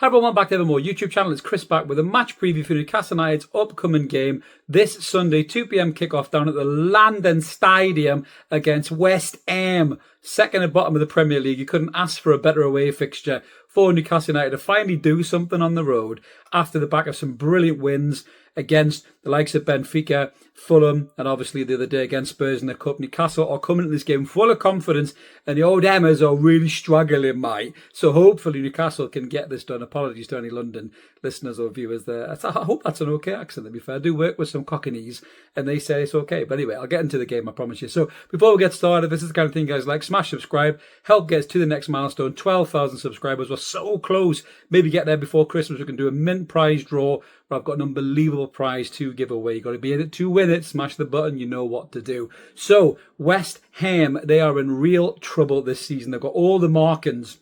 everyone, back to Evermore YouTube channel. It's Chris back with a match preview for Newcastle United's upcoming game this Sunday, 2 p.m. kickoff down at the London Stadium against West Ham, second and bottom of the Premier League. You couldn't ask for a better away fixture for Newcastle United to finally do something on the road after the back of some brilliant wins against the likes of Benfica, Fulham, and obviously the other day against Spurs in the Cup. Newcastle are coming into this game full of confidence, and the old Hammers are really struggling, mate. So hopefully Newcastle can get this done. Apologies to any London listeners or viewers there. I hope that's an okay accent, to be fair. I do work with some Cockneys, and they say it's okay. But anyway, I'll get into the game, I promise you. So before we get started, this is the kind of thing, guys, like, smash subscribe, help get us to the next milestone, 12,000 subscribers. We're so close. Maybe get there before Christmas. We can do a mint prize draw, but I've got an unbelievable prize to give away. You've got to be in it to win it. Smash the button. You know what to do. So West Ham, they are in real trouble this season. They've got all the markings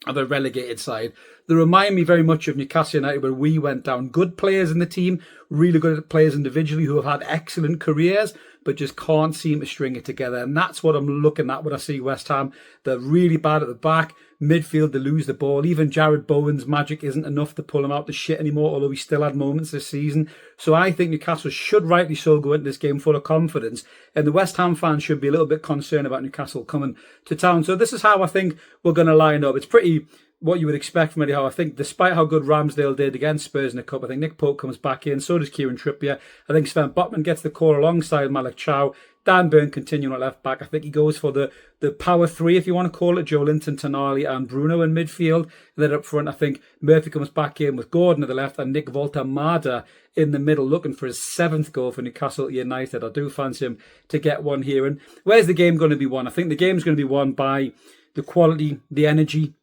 of a relegated side. They remind me very much of Newcastle United when we went down. Good players in the team, really good players individually who have had excellent careers, but just can't seem to string it together. And that's what I'm looking at when I see West Ham. They're really bad at the back. Midfield, they lose the ball. Even Jared Bowen's magic isn't enough to pull him out the shit anymore, although he still had moments this season. So I think Newcastle should rightly so go into this game full of confidence. And the West Ham fans should be a little bit concerned about Newcastle coming to town. So this is how I think we're going to line up. It's pretty what you would expect from Eddie Howe. I think despite how good Ramsdale did against Spurs in the Cup, I think Nick Pope comes back in, so does Kieran Trippier. I think Sven Botman gets the call alongside Malik Chow. Dan Burn continuing at left back. I think he goes for the power three, if you want to call it. Joe Linton, Tonali and Bruno in midfield. And then up front, I think Murphy comes back in with Gordon at the left and Nick Volta-Mada in the middle, looking for his 7th goal for Newcastle United. I do fancy him to get one here. And where's the game going to be won? I think the game's going to be won by the quality, the energy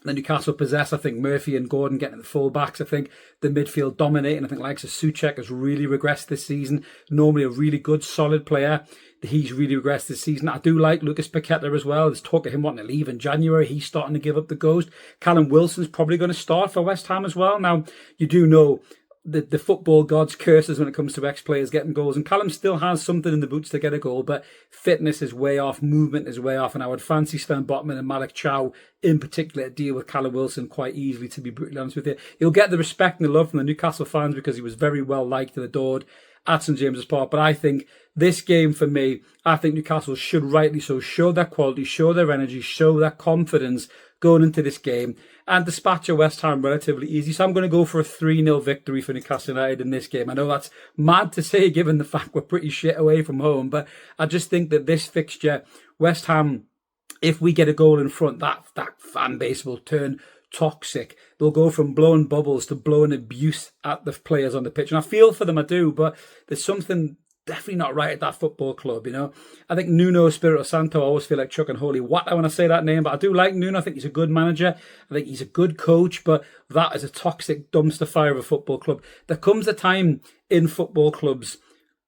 that Newcastle possess. I think Murphy and Gordon getting the full-backs. I think the midfield dominating. I think likes of Souček has really regressed this season. Normally a really good, solid player. He's really regressed this season. I do like Lucas Paqueta as well. There's talk of him wanting to leave in January. He's starting to give up the ghost. Callum Wilson's probably going to start for West Ham as well. Now, you do know the football gods curses when it comes to ex-players getting goals, and Callum still has something in the boots to get a goal, but fitness is way off, movement is way off, and I would fancy Sven Botman and Malik Chow in particular to deal with Callum Wilson quite easily, to be brutally honest with you. He'll get the respect and the love from the Newcastle fans because he was very well liked and adored at St James's Park, but I think this game for me, I think Newcastle should rightly so show their quality, show their energy, show their confidence going into this game and dispatch a West Ham relatively easy. So I'm going to go for a 3-0 victory for Newcastle United in this game. I know that's mad to say given the fact we're pretty shit away from home, but I just think that this fixture, West Ham, if we get a goal in front, that fan base will turn toxic. They'll go from blowing bubbles to blowing abuse at the players on the pitch. And I feel for them, I do, but there's something definitely not right at that football club, you know. I think Nuno Espirito Santo, I always feel like chucking holy what when I say that name, but I do like Nuno. I think he's a good manager. I think he's a good coach, but that is a toxic dumpster fire of a football club. There comes a time in football clubs,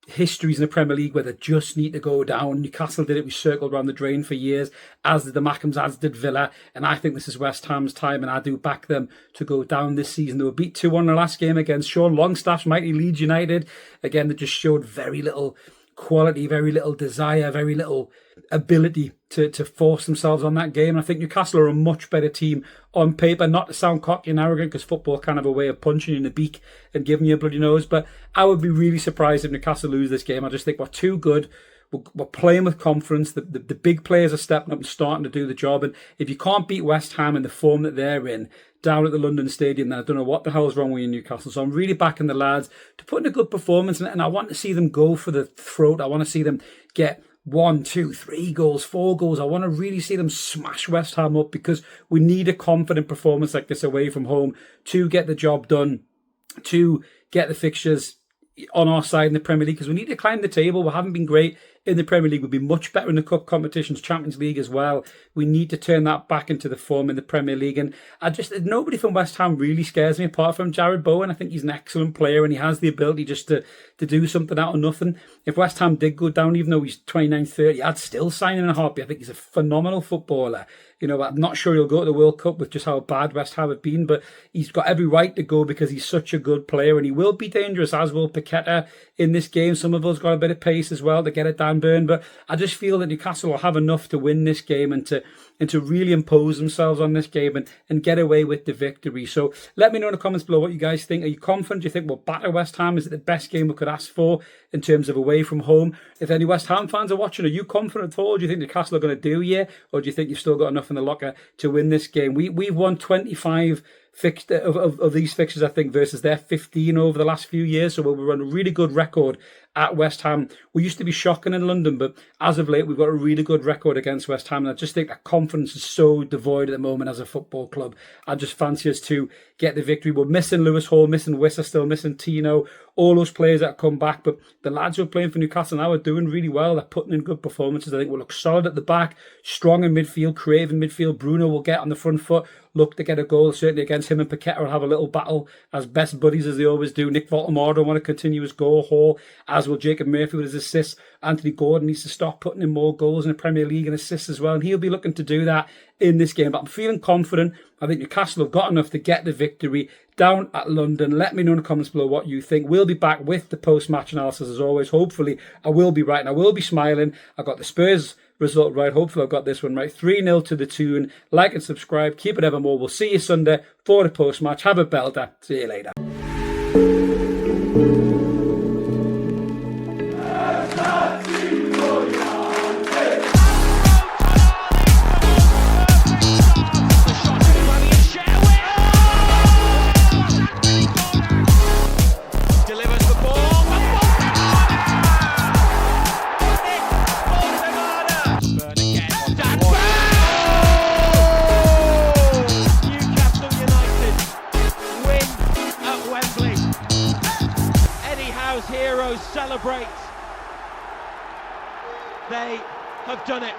histories in the Premier League, where they just need to go down. Newcastle did it. We circled around the drain for years, as did the Mackhams, as did Villa. And I think this is West Ham's time, and I do back them to go down this season. They were beat 2-1 in the last game against Sean Longstaff's mighty Leeds United. Again, they just showed very little quality, very little desire, very little ability to force themselves on that game. And I think Newcastle are a much better team on paper, not to sound cocky and arrogant, because football kind of a way of punching you in the beak and giving you a bloody nose, but I would be really surprised if Newcastle lose this game. I just think we're too good. We're playing with confidence. The big players are stepping up and starting to do the job. And if you can't beat West Ham in the form that they're in down at the London Stadium, then I don't know what the hell's wrong with you, Newcastle. So I'm really backing the lads to put in a good performance. And I want to see them go for the throat. I want to see them get 1, 2, 3 goals, 4 goals. I want to really see them smash West Ham up, because we need a confident performance like this away from home to get the job done, to get the fixtures on our side in the Premier League, because we need to climb the table. We haven't been great in the Premier League. We'll be much better in the cup competitions, Champions League as well. We need to turn that back into the form in the Premier League. And nobody from West Ham really scares me apart from Jared Bowen. I think he's an excellent player and he has the ability just to do something out of nothing. If West Ham did go down, even though he's 29, 30, I'd still sign him in a heartbeat. I think he's a phenomenal footballer. You know, I'm not sure he'll go to the World Cup with just how bad West Ham have been, but he's got every right to go because he's such a good player and he will be dangerous, as will Paqueta in this game. Some of us got a bit of pace as well to get it down Burn, but I just feel that Newcastle will have enough to win this game and to really impose themselves on this game and get away with the victory. So let me know in the comments below what you guys think. Are you confident? Do you think we'll batter West Ham? Is it the best game we could ask for in terms of away from home? If any West Ham fans are watching, are you confident at all? Do you think Newcastle are going to do here? Or do you think you've still got enough in the locker to win this game? We've won 25 of these fixtures, I think, versus their 15 over the last few years. So we'll run a really good record at West Ham. We used to be shocking in London, but as of late, we've got a really good record against West Ham. And I just think that confidence is so devoid at the moment as a football club. I just fancy us to get the victory. We're missing Lewis Hall, missing Wissa still, missing Tino, all those players that come back. But the lads who are playing for Newcastle now are doing really well. They're putting in good performances. I think we'll look solid at the back, strong in midfield, creative in midfield. Bruno will get on the front foot, look to get a goal. Certainly against him and Paqueta will have a little battle as best buddies as they always do. Nick Voltemade want to continue his goal haul, as will Jacob Murphy with his assists. Anthony Gordon needs to stop putting in more goals in the Premier League and assists as well, and he'll be looking to do that in this game. But I'm feeling confident. I think Newcastle have got enough to get the victory down at London. Let me know in the comments below what you think. We'll be back with the post-match analysis as always. Hopefully I will be right and I will be smiling. I got the Spurs result right. Hopefully I've got this one right. 3-0 to the tune. Like and subscribe. Keep it evermore. We'll see you Sunday for the post-match. Have a belter. See you later. Heroes celebrate. They have done it.